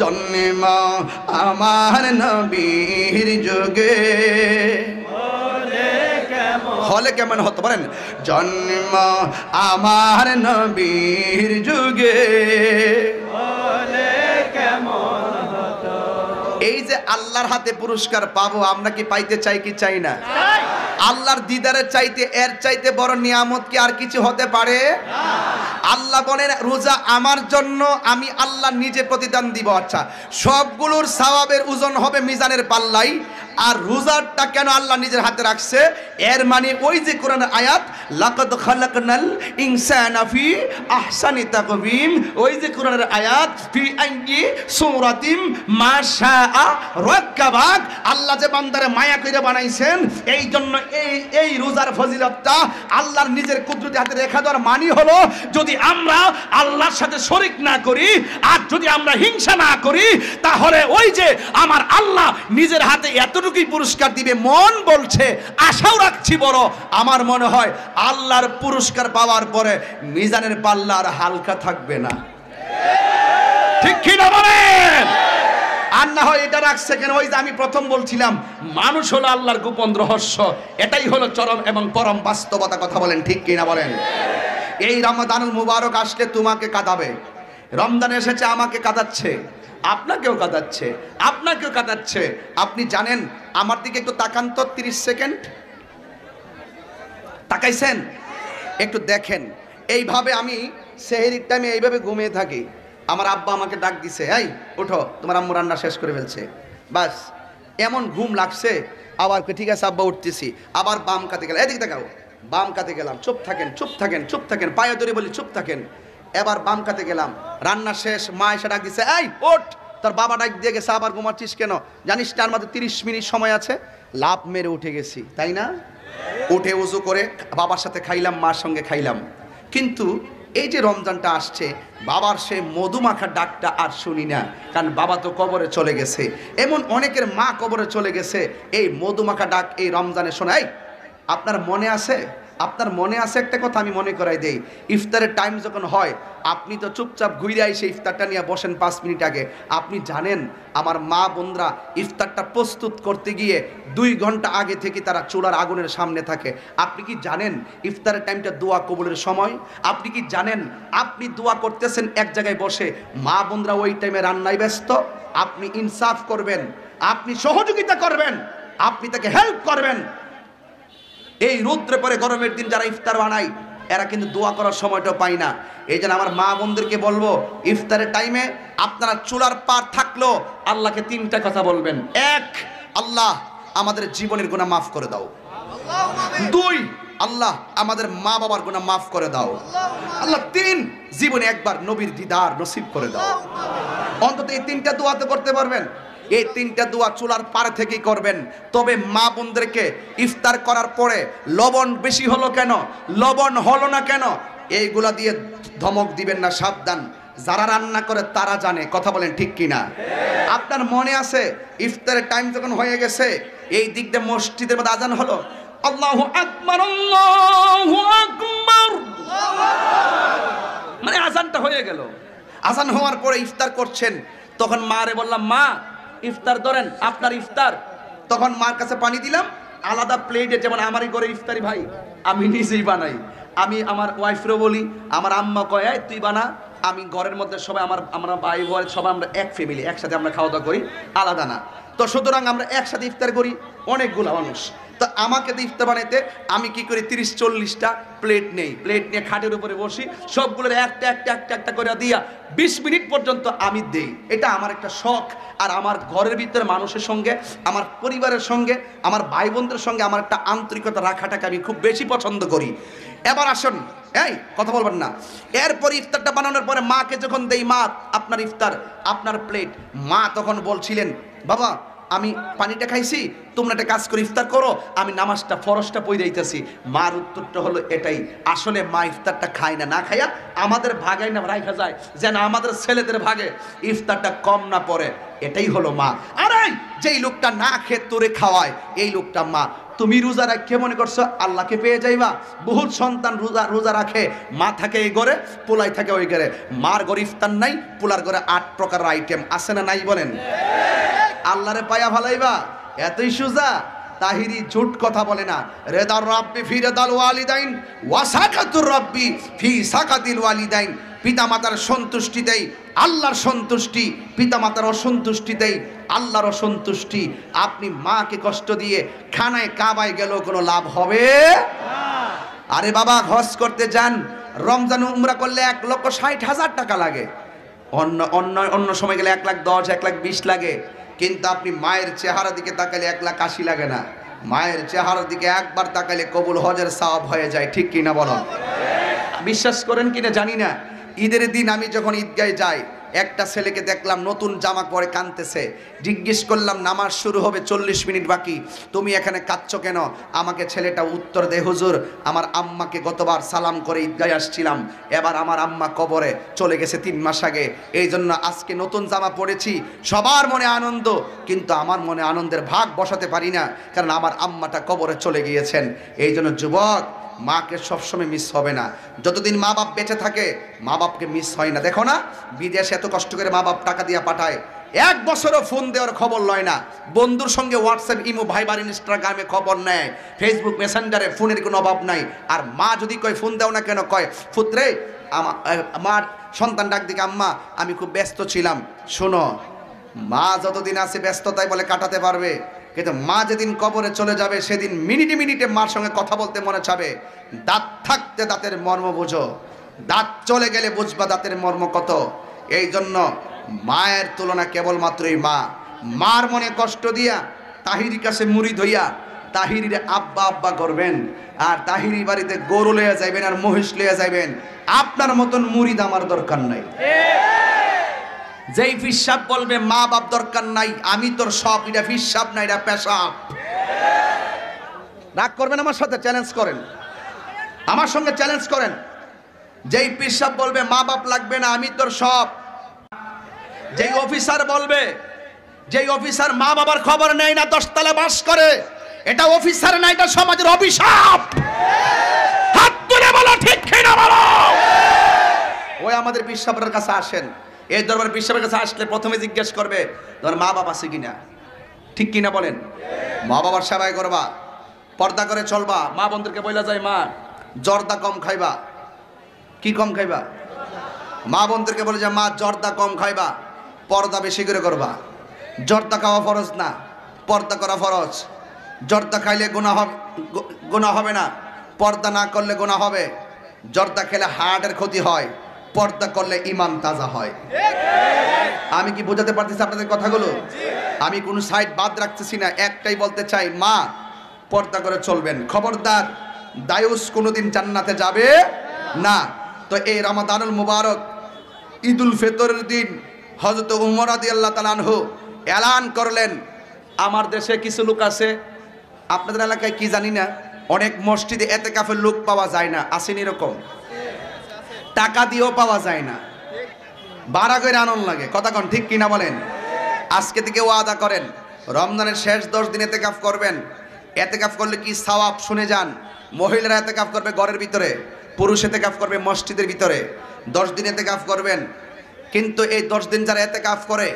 জন্ম আমার নবীর যুগে হলে কেমন হতো বলেন জন্ম আমার নবীর যুগে হলে কেমন হতো এই যে আল্লাহর হাতে পুরস্কার পাবো আমরা কি পাইতে চাই কি চাই না আল্লাহর দিদারের চাইতে এর চাইতে বড় নিয়ামত কি আর কিছু হতে পারে আল্লাহ বলেন রোজা আমার জন্য আমি আল্লাহ নিজে প্রতিদান দিব আচ্ছা সবগুলোর সওয়াবের ওজন হবে মিজানের পাল্লাই আর রোজাটা কেন আল্লাহ নিজের হাতে রাখছে এর মানে ওই যে কোরআনের আয়াত লাকাদ খালাকনাল ইনসানা ফি আহসানি তাকওয়িম ওই যে কোরআনের আয়াত ফি আইয়ি সূরাতিম মাশাআ রাক্কাবাক আল্লাহ যে বান্দারে মায়া কইরা বানাইছেন এই জন্য এই রোজার ফজিলতটা আল্লাহর নিজের কুদরতি হাতে রেখা দেওয়ার মানে হলো যদি আমরা আল্লাহর সাথে শরীক না করি আর যদি আমরা হিংসা না করি তাহলে ওই যে আমার আল্লাহ নিজের হাতে এতটুকুই পুরস্কার দিবে মন বলছে আশাও রাখছি বড় আমার মনে হয় আল্লাহর পুরস্কার পাওয়ার পরে মিজানের পাল্লা আর হালকা থাকবে না ঠিক কি না বলেন আর না হয় এটা রাখছে কেন ওই যে আমি প্রথম বলছিলাম মানুষ হলো আল্লাহর গোপন রহস্য এটাই হলো চরম এবং পরম বাস্তবতা কথা বলেন ঠিক কি না বলেন এই রমাদানুল মুবারক আসলে তোমাকে কাঁদাবে রমজান এসেছে আমাকে কাঁদাচ্ছে আপনাকেও কাঁদাচ্ছে আপনাকেও কাঁদাচ্ছে আপনি জানেন আমার দিকে একটু তাকান তো 30 সেকেন্ড তাকাইছেন একটু দেখেন এইভাবে আমি সেহরির টাইমে এইভাবে ঘুমিয়ে থাকি আমার আব্বা আমাকে ডাক দিছে এই ওঠো তোমার আম্মু রান্না শেষ করে ফেলছে বাস এমন ঘুম লাগছে আবার ঠিক আছে আব্বা উঠতেছি আবার বাম কাতে গেলাম এদিকে দেখাও বাম কাতে গেলাম চুপ থাকেন চুপ থাকেন চুপ থাকেন পায়ে ধরে বলি চুপ থাকেন এবার বাম কাতে গেলাম রান্না শেষ মা এসে ডাক দিছে এই ওঠ তোর বাবা ডাক দিয়ে গেছে আবার ঘুমাচ্ছিস কেন জানিস তার মধ্যে 30 মিনিট সময় আছে লাভ মেরে উঠে গেছি তাই না উঠে উজু করে বাবার সাথে খাইলাম মার সঙ্গে খাইলাম কিন্তু এই যে রমজানটা আসছে বাবার সে মধুমাখা ডাকটা আর শুনি না কারণ বাবা তো কবরে চলে গেছে এমন অনেকের মা কবরে চলে গেছে এই মধুমাখা ডাক এই রমজানে শোনাই আপনার মনে আছে আপনার মনে আছে একটা কথা আমি মনে করাই দেই ইফতারের টাইম যখন হয় আপনি তো চুপচাপ ঘুরে আইসে ইফতারটা নিয়ে বসেন 5 মিনিট আগে আপনি জানেন আমার মা বোনরা ইফতারটা প্রস্তুত করতে গিয়ে 2 ঘন্টা আগে থেকে তারা চুলার আগুনের সামনে থাকে আপনি কি জানেন ইফতারের টাইমটা দোয়া কবুলের সময় আপনি কি জানেন আপনি দোয়া করতেছেন এক জায়গায় বসে মা বোনরা ওই টাইমে রান্নায় ব্যস্ত আপনি ইনসাফ করবেন আপনি সহযোগিতা করবেন আপনি তাকে হেল্প করবেন এই রৌদ্রে পরে গরমের দিন যারা ইফতার বানায় এরা কিন্তু দোয়া করার সময়টাও পায় না এই জন্য আমার মা বোনদেরকে বলবো ইফতারের টাইমে আপনারা চুলার পার থাকলো আল্লাহকে 3টা কথা বলবেন 1 আল্লাহ আমাদের জীবনের গুনাহ মাফ করে দাও 2 আল্লাহ আমাদের মা বাবার গুনাহ মাফ করে দাও আল্লাহ 3 জীবনে একবার নবীর দিদার নসিব করে দাও অন্তত এই 3টা দোয়া তো করতে পারবেন এই 3টা দোয়া চুলার পার থেকেই করবেন তবে মা বোনদেরকে ইফতার করার পরে লবণ বেশি হলো কেন লবণ হলো না কেন এইগুলা দিয়ে ধমক দিবেন না সাবধান যারা রান্না করে তারা জানে কথা বলেন ঠিক কিনা আপনার মনে আছে ইফতারের টাইম যখন হয়ে গেছে এই দিক দিয়ে মসজিদের মধ্যে আজান হলো আল্লাহু আকবার, আল্লাহু আকবার, মানে আজানটা হয়ে গেল। আজান হওয়ার পরে ইফতার করছেন, তখন মারে বললাম, মা ইফতার ধরেন, আপনার ইফতার। তখন মার কাছে পানি দিলাম আলাদা প্লেটে, যেমন আমারই ঘরে ইফতারি ভাই আমি নিজেই বানাই। আমি আমার ওয়াইফরও বলি, আমার আম্মা কয় তুই বানা, আমি ঘরের মধ্যে সবাই আমরা ভাই বোন সবাই আমরা এক ফ্যামিলি, একসাথে আমরা খাওয়া দাওয়া করি, আলাদা না। তো সুতরাং আমরা একসাথে ইফতার করি, অনেকগুলো মানুষ। তো আমাকে তো ইফতার বানাইতে আমি কি করি, 30-40টা প্লেট নেই, প্লেট নিয়ে খাটের উপরে বসি, সবগুলোর একটা একটা একটা একটা করে দিয়া 20 মিনিট পর্যন্ত আমি দেই। এটা আমার একটা শখ। আর আমার ঘরের ভিতরে মানুষের সঙ্গে, আমার পরিবারের সঙ্গে, আমার ভাই বোনদের সঙ্গে আমার একটা আন্তরিকতা রাখাটাকে আমি খুব বেশি পছন্দ করি। এবার আসুন, এই কথা বলবেন না। এরপর ইফতারটা বানানোর পরে মাকে যখন দেই, মা আপনার ইফতার, আপনার প্লেট। মা তখন বলছিলেন, বাবা আমি পানিটা খাইছি, তোমরা একটা কাজ করে ইফতার করো, আমি নামাজটা ফরজটা পড়ে যাইতেছি। মার উত্তরটা হলো এটাই, আসলে মা ইফতারটা খায় না, না খাইয়া আমাদের ভাগাই না রাখা যায়, যেন আমাদের ছেলেদের ভাগে ইফতারটা কম না পড়ে, এটাই হলো মা। আরে যেই লোকটা না খেয়ে তোরে খাওয়ায়, এই লোকটা মা। তুমি রোজা রাখে মনে করছো আল্লাহকে পেয়ে যাইবা? বহুত সন্তান রোজা রাখে, মা থাকে এই ঘরে, পোলাই থাকে ওই ঘরে। মার ঘরে ইফতার নাই, পোলার ঘরে 8 প্রকার আইটেম আছে না নাই বলেন? আল্লাহরে পায়া ভালাইবা এতই সুজা? তাহিরি ঝুট কথা বলে না। রেদার রাব্বি ফি রেদাল ওয়ালিদাইন ওয়া সাকাতুর রাব্বি ফি সাকাতিল ওয়ালিদাইন। পিতামাতার সন্তুষ্টি দেই আল্লাহর সন্তুষ্টি, পিতামাতার অসন্তুষ্টি দেই আল্লাহর অসন্তুষ্টি। আপনি মাকে কষ্ট দিয়ে খানায় কাবায় গেলেও কোনো লাভ হবে না। আরে বাবা, হজ করতে যান, রমজান উমরা করলে 1,60,000 টাকা লাগে, অন্য সময় গেলে 1,10,000 1,20,000 লাগে। কিন্তু আপনি মায়ের চেহারা দিকে তাকালে 1,80,000 লাগে না। মায়ের চেহারার দিকে একবার তাকালে কবুল হজের সওয়াব হয়ে যায়, ঠিক কিনা বলো? বিশ্বাস করেন কিনা জানি না। ঈদের দিন আমি যখন ঈদগায় যাই, একটা ছেলেকে দেখলাম নতুন জামা পরে কাঁদতেছে। জিজ্ঞেস করলাম, নামাজ শুরু হবে 40 মিনিট বাকি, তুমি এখানে কাঁদছো কেন? আমাকে ছেলেটা উত্তর দেয়, হুজুর আমার আম্মাকে গতবার সালাম করে ঈদগায় আসছিলাম, এবার আমার আম্মা কবরে চলে গেছে 3 মাস আগে, এই জন্য আজকে নতুন জামা পরেছি। সবার মনে আনন্দ, কিন্তু আমার মনে আনন্দের ভাগ বসাতে পারি না, কারণ আমার আম্মাটা কবরে চলে গিয়েছেন। এই জন্য যুবক, মাকে সবসময় মিস হবে না। যতদিন মা বাপ বেঁচে থাকে মা বাপকে মিস হয় না। দেখো না, বিদেশে এত কষ্ট করে মা বাপ টাকা দিয়ে পাঠায়, 1 বছরও ফোন দেওয়ার খবর লয় না। বন্ধুর সঙ্গে হোয়াটসঅ্যাপ, ইমো, ভাইবার, ইনস্টাগ্রামে খবর নেয়, ফেসবুক মেসেঞ্জারে ফোনের কোনো অভাব নাই। আর মা যদি কয় ফোন দাও না কেন, কয় পুত্রে আমার সন্তান ডাক দিকে, আম্মা আমি খুব ব্যস্ত ছিলাম। শোনো, মা যতদিন আছে ব্যস্ততায় বলে কাটাতে পারবে, কিন্তু মা যেদিন কবরে চলে যাবে সেদিন মিনিটে মিনিটে মার সঙ্গে কথা বলতে মনে চাবে। দাঁত থাকতে দাঁতের মর্ম বুঝো, দাঁত চলে গেলে বুঝবা দাঁতের মর্ম কত। এই জন্য মায়ের তুলনা কেবলমাত্রই মা। মার মনে কষ্ট দিয়া তাহিরি কাছে মুরিদ হইয়া তাহিরিরে আব্বা আব্বা করবেন, আর তাহিরি বাড়িতে গরু লইয়া যাইবেন আর মহিষ লইয়া যাইবেন। আপনার মতন মুরিদ আমার দরকার নাই। যেই ফিসাব বলবে মা বাপ দরকার নাই, আমি তোর সব, এটা ফিসাব না, এটা পেশাব। রাগ করবেন আমার সাথে, চ্যালেঞ্জ করেন, আমার সঙ্গে চ্যালেঞ্জ করেন। যেই ফিসাব বলবে মা বাপ লাগবে না, আমি তোর সব। যেই অফিসার বলবে, যেই অফিসার মা বাবার খবর নেয় না, 10 তলা বাস করে, এটা অফিসার না, এটা সমাজের অভিশাপ। হাত তুলে বলো ঠিক কিনা বলো। ওই আমাদের ফিসাবের কাছে আসেন, এই দরবার ফিসাবের কাছে আসলে প্রথমে জিজ্ঞেস করবে তোমার মা বাবা আছে কিনা, ঠিক কিনা বলেন? মা বাবার সেবাই করবা, পর্দা করে চলবা। মা বোনদেরকে বলা যায়, মা জর্দা কম খাইবা। কি কম খাইবা? মা বোনদেরকে বলে যে মা জর্দা কম খাইবা, পর্দা বেশি করে করবা। জর্দা খাওয়া ফরজ না, পর্দা করা ফরজ। জর্দা খাইলে গুনাহ হবে না, পর্দা না করলে গুনাহ হবে। জর্দা খেলে হার্টের ক্ষতি হয়, পর্দা করলে ঈমান তাজা হয়। আমি কি বোঝাতে পারতেছি আপনাদের কথাগুলো? আমি কোনো সাইড বাদ রাখতেছি না, একটাই বলতে চাই, মা পর্দা করে চলবেন। খবরদার, দায়ুস কোনোদিন জান্নাতে যাবে না। তো এই রমাদানুল মুবারক ঈদুল ফিতরের দিন হযরত উমর রাদিয়াল্লাহু তাআলা আনহু এলান করলেন, আমার দেশে কিছু লোক আছে, আপনাদের এলাকায় কি জানি না, অনেক মসজিদে এতেকাফের লোক পাওয়া যায় না, আসেন এরকম, টাকা দিয়েও পাওয়া যায় না, ভাড়া করে আনন্দ লাগে। কথা কোন ঠিক কিনা বলেন? আজকে থেকে ওয়াদা করেন, রমজানের শেষ 10 দিন এতেকাফ করবেন, এতেকাফ করলে কি সওয়াব শুনে যান। মহিলারা এতেকাফ করবে ঘরের ভিতরে, পুরুষ এতেকাফ করবে মসজিদের ভিতরে। 10 দিন এতেকাফ করবেন। কিন্তু এই 10 দিন যারা এতেকাফ করে,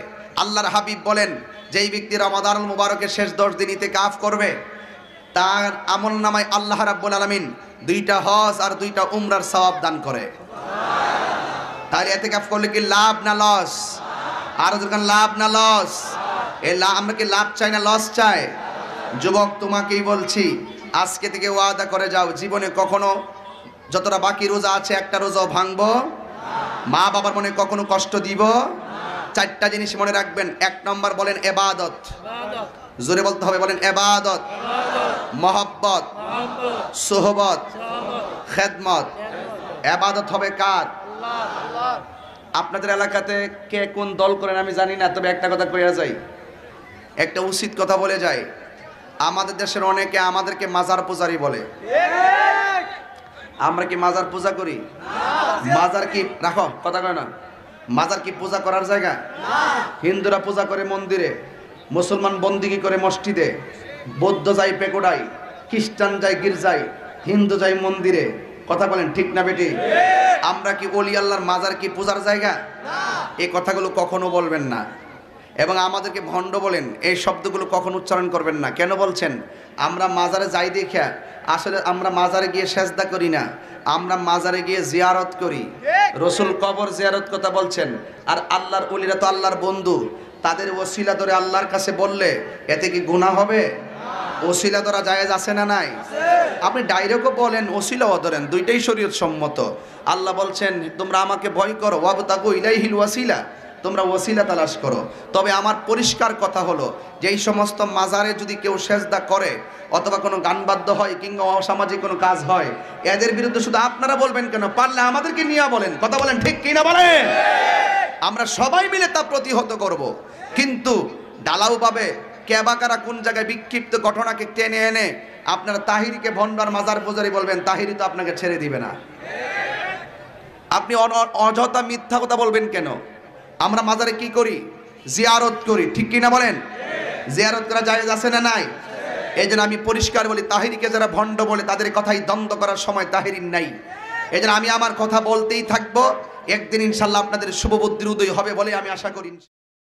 আল্লাহর হাবিব বলেন যেই ব্যক্তি রমাদানুল মুবারকের শেষ 10 দিন ইতিকাফ করবে, তার আমল নামায় আল্লাহ রাব্বুল আলামিন 2টা হজ আর 2টা উমরার সওয়াব দান করে। তাহলে ইতিকাফ করলে কি লাভ না লস? আর যখন লাভ না লস? আমরা কি লাভ চাই না লস চাই? যুবক, তোমাকেই বলছি, আজকে থেকে ওয়াদা করে যাও, জীবনে কখনো যতটা বাকি রোজা আছে একটা রোজাও ভাঙবো, মা বাবার মনে কখনো কষ্ট দিব। 4টা জিনিস মনে রাখবেন। 1 নম্বর বলেন ইবাদত, জোরে বলতে হবে, বলেন ইবাদত, মহব্বত, সোহবত, খেদমত। ইবাদত হবে কার? আপনাদের এলাকাতে কে কোন দল করেন আমি জানি না, তবে একটা কথা কইয়া যাই, একটা উচিত কথা বলে যাই। আমাদের দেশের অনেকে আমাদেরকে মাজার পূজারি বলে। আমরা কি মাজার পূজা করি? মাজার কি, রাখো কথা কয় না, মাজার কি পূজা করার জায়গা? হিন্দুরা পূজা করে মন্দিরে, মুসলমান বন্দিগি করে মসজিদে, বৌদ্ধ যায় পেকোডায়, খ্রিস্টান যায় গির্জায়, হিন্দু যায় মন্দিরে। কথা বলেন ঠিক না বেটি? আমরা কি ওলি আল্লাহর মাজার কি পূজার জায়গা? এই কথাগুলো কখনো বলবেন না। এবং আমাদেরকে ভণ্ড বলেন, এই শব্দগুলো কখনো উচ্চারণ করবেন না। কেন বলছেন? আমরা মাজারে যাই দেখা, আসলে আমরা মাজারে গিয়ে সেজদা করি না, আমরা মাজারে গিয়ে জিয়ারত করি। রসুল কবর জিয়ারত কথা বলছেন। আর আল্লাহর ওলিরা তো আল্লাহর বন্ধু, তাদের ওসিলা ধরে আল্লাহর কাছে বললে এতে কি গুনাহ হবে? ওসিলা ধরা জায়েজ আছে না নাই? আপনি ডাইরেক্টও বলেন, ওসিলাও ধরেন, দুইটাই শরীয়ত সম্মত। আল্লাহ বলছেন তোমরা আমাকে ভয় করো, ওয়াবতাগু ইলাইহিল ওয়াসিলা, তোমরা ওসিলা তালাশ করো। তবে আমার পরিষ্কার কথা হলো, যে এই সমস্ত মাজারে যদি কেউ সেজদা করে অথবা কোনো গান বাদ্য হয় কিংবা অসামাজিক কোনো কাজ হয়, এদের বিরুদ্ধে শুধু আপনারা বলবেন কেন, পারলে আমাদেরকে নিয়ে বলেন। কথা বলেন ঠিক কিনা বলেন? আমরা সবাই মিলে তা প্রতিহত করব। কিন্তু ডালাওভাবে কেবাকারা কোন জায়গায় বিক্ষিপ্ত ঘটনাকে টেনে এনে আপনারা তাহিরিকে ভণ্ডার মাজার পূজারি বলবেন, তাহিরি তো আপনাকে ছেড়ে দিবে না। আপনি অযথা মিথ্যা কথা বলবেন কেন? আমরা মাজারে কি করি? জিয়ারত করি, ঠিক কিনা বলেন? জিয়ারত করা জায়েজ আছে না নাই? এই জন্য আমি পরিষ্কার বলি, তাহিরিকে যারা ভণ্ড বলে তাদের কথাই দ্বন্দ্ব করার সময় তাহিরির নাই। এই জন্য আমি আমার কথা বলতেই থাকবো। একদিন ইনশাল্লাহ আপনাদের শুভ বুদ্ধির উদয় হবে বলে আমি আশা করি।